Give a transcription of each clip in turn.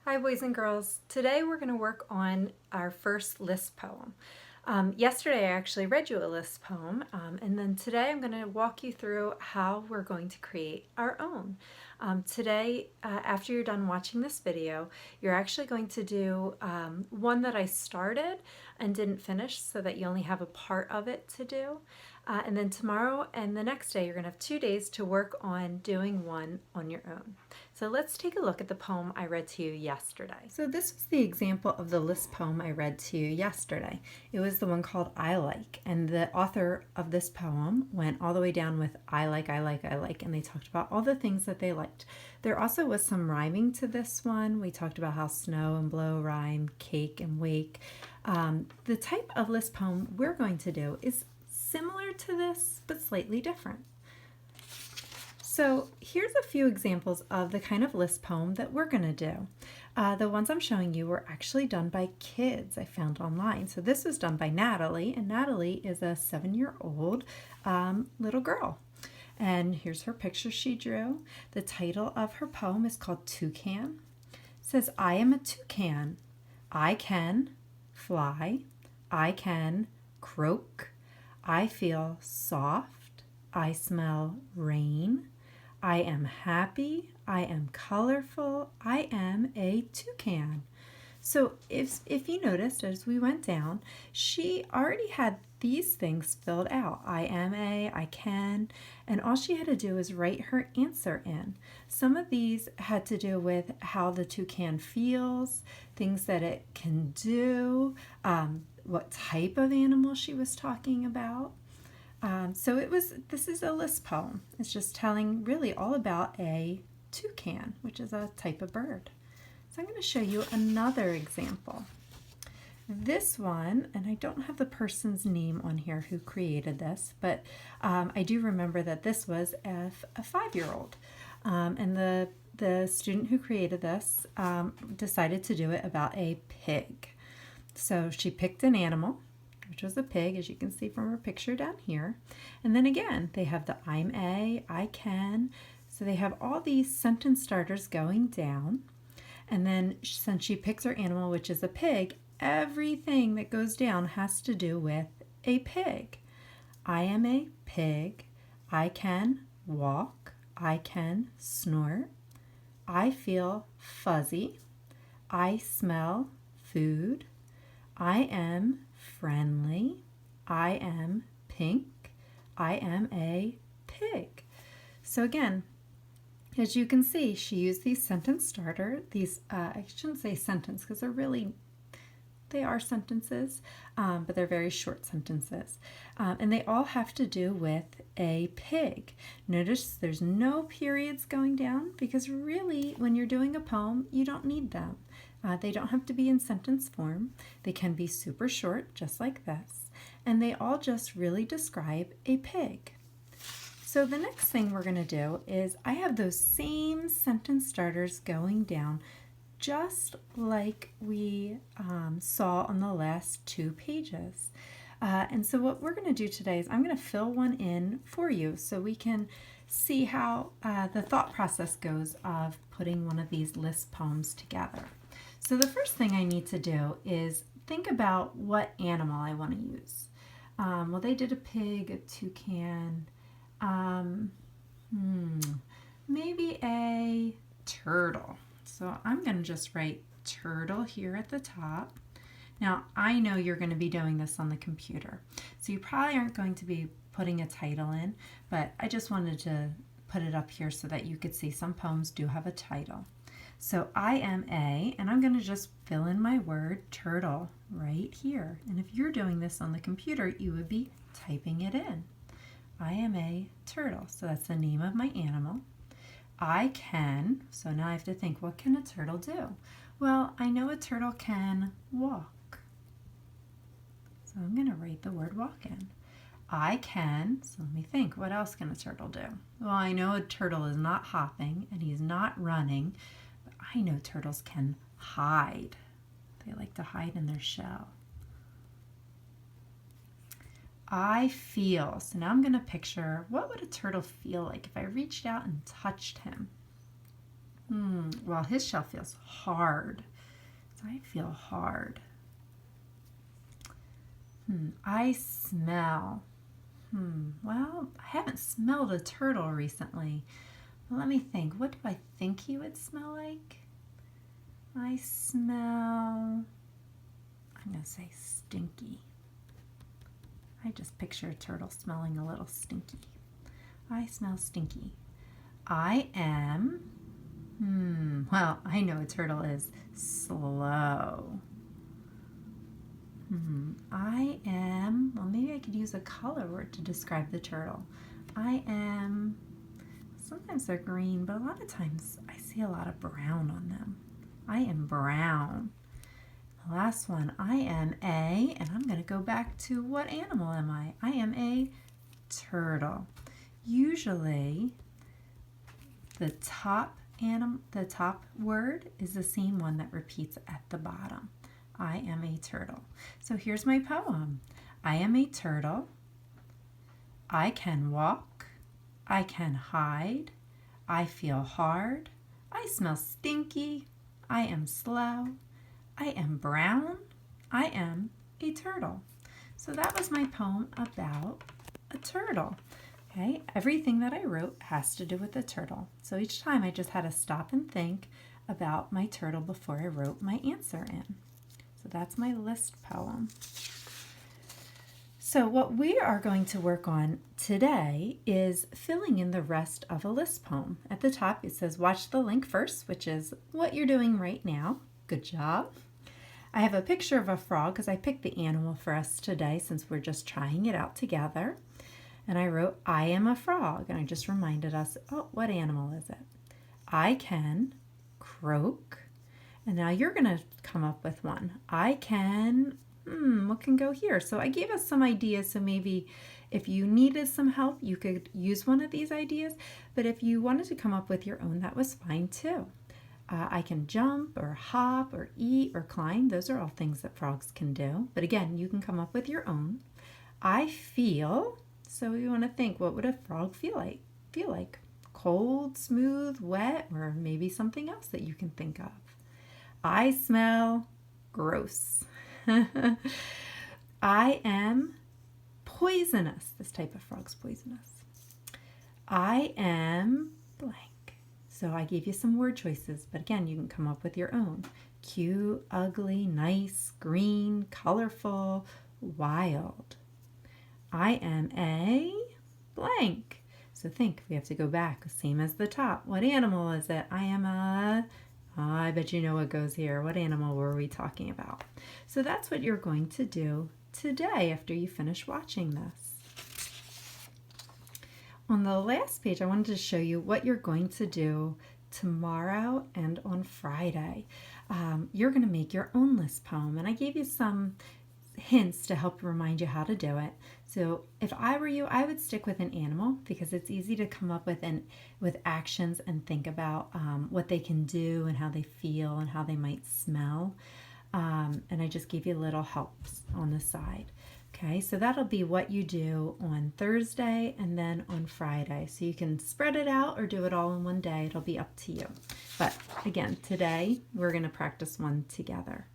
Hi boys and girls. Today we're going to work on our first list poem. Yesterday I actually read you a list poem, and then today I'm going to walk you through how we're going to create our own. Today, after you're done watching this video, you're actually going to do one that I started and didn't finish so that you only have a part of it to do. And then tomorrow and the next day, you're going to have 2 days to work on doing one on your own. So let's take a look at the poem I read to you yesterday. So this was the example of the list poem I read to you yesterday. It was the one called I Like, and the author of this poem went all the way down with I like, I like, I like, and they talked about all the things that they liked. There also was some rhyming to this one. We talked about how snow and blow rhyme, cake and wake. The type of list poem we're going to do is similar to this, but slightly different. So here's a few examples of the kind of list poem that we're going to do. The ones I'm showing you were actually done by kids I found online. So this was done by Natalie, and Natalie is a 7-year-old little girl. And here's her picture she drew. The title of her poem is called Toucan. It says, I am a toucan. I can fly. I can croak. I feel soft. I smell rain. I am happy. I am colorful. I am a toucan. So if you noticed as we went down, she already had these things filled out. I am a, I can, and all she had to do was write her answer in. Some of these had to do with how the toucan feels, things that it can do, what type of animal she was talking about. This is a list poem. It's just telling really all about a toucan, which is a type of bird. So I'm going to show you another example. This one, and I don't have the person's name on here who created this, but I do remember that this was a 5-year-old. And the student who created this decided to do it about a pig. So she picked an animal, which was a pig, as you can see from her picture down here. And then again, they have the I'm a, I can. So they have all these sentence starters going down. And then since she picks her animal, which is a pig, everything that goes down has to do with a pig. I am a pig. I can walk. I can snort. I feel fuzzy. I smell food. I am friendly. I am pink. I am a pig. So again, as you can see, she used these sentence starter, I shouldn't say sentence because they are sentences, but they're very short sentences. And they all have to do with a pig. Notice there's no periods going down because really when you're doing a poem, you don't need them. They don't have to be in sentence form. They can be super short, just like this. And they all just really describe a pig. So the next thing we're going to do is I have those same sentence starters going down just like we saw on the last 2 pages. And so what we're going to do today is I'm going to fill one in for you so we can see how the thought process goes of putting one of these list poems together. So the first thing I need to do is think about what animal I want to use. Well, they did a pig, a toucan, maybe a turtle. So I'm going to just write turtle here at the top. Now, I know you're going to be doing this on the computer, so you probably aren't going to be putting a title in, but I just wanted to put it up here so that you could see some poems do have a title. So I am a, and I'm going to just fill in my word turtle right here. And if you're doing this on the computer, you would be typing it in. I am a turtle, so that's the name of my animal. I can, so now I have to think, what can a turtle do? Well, I know a turtle can walk. So I'm going to write the word walk in. I can, so let me think, what else can a turtle do? Well, I know a turtle is not hopping and he's not running, but I know turtles can hide. They like to hide in their shell. I feel, so now I'm going to picture what would a turtle feel like if I reached out and touched him. Well, his shell feels hard. So I feel hard. I smell. Well, I haven't smelled a turtle recently. Well, let me think. What do I think he would smell like? I smell, I'm going to say stinky. I just picture a turtle smelling a little stinky. I smell stinky. I am, well, I know a turtle is slow. I am, well, maybe I could use a color word to describe the turtle. I am, sometimes they're green, but a lot of times I see a lot of brown on them. I am brown. The last one, I am a, and I'm going to go back to what animal am I? I am a turtle. Usually, the top word is the same one that repeats at the bottom. I am a turtle. So here's my poem. I am a turtle. I can walk. I can hide. I feel hard. I smell stinky. I am slow. I am brown. I am a turtle. So that was my poem about a turtle. Okay, everything that I wrote has to do with a turtle. So each time I just had to stop and think about my turtle before I wrote my answer in. So that's my list poem. So what we are going to work on today is filling in the rest of a list poem. At the top it says watch the link first, which is what you're doing right now. Good job. I have a picture of a frog because I picked the animal for us today since we're just trying it out together. And I wrote, I am a frog. And I just reminded us, oh, what animal is it? I can croak. And now you're going to come up with one. I can, what can go here? So I gave us some ideas. So maybe if you needed some help, you could use one of these ideas. But if you wanted to come up with your own, that was fine too. I can jump or hop or eat or climb. Those are all things that frogs can do. But again, you can come up with your own. I feel, so you want to think, what would a frog feel like? Cold, smooth, wet, or maybe something else that you can think of. I smell gross. I am poisonous. This type of frog's poisonous. I am blank. So I gave you some word choices, but again, you can come up with your own. Cute, ugly, nice, green, colorful, wild. I am a blank. So think, we have to go back, same as the top. What animal is it? I am a, I bet you know what goes here. What animal were we talking about? So that's what you're going to do today after you finish watching this. On the last page, I wanted to show you what you're going to do tomorrow and on Friday. You're going to make your own list poem, and I gave you some hints to help remind you how to do it. So if I were you, I would stick with an animal because it's easy to come up with actions and think about what they can do and how they feel and how they might smell. And I just gave you little helps on the side. Okay, so that'll be what you do on Thursday and then on Friday. So you can spread it out or do it all in one day. It'll be up to you. But again, today we're going to practice one together.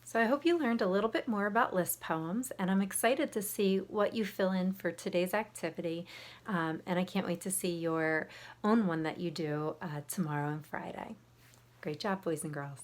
So I hope you learned a little bit more about list poems, and I'm excited to see what you fill in for today's activity. And I can't wait to see your own one that you do tomorrow and Friday. Great job, boys and girls.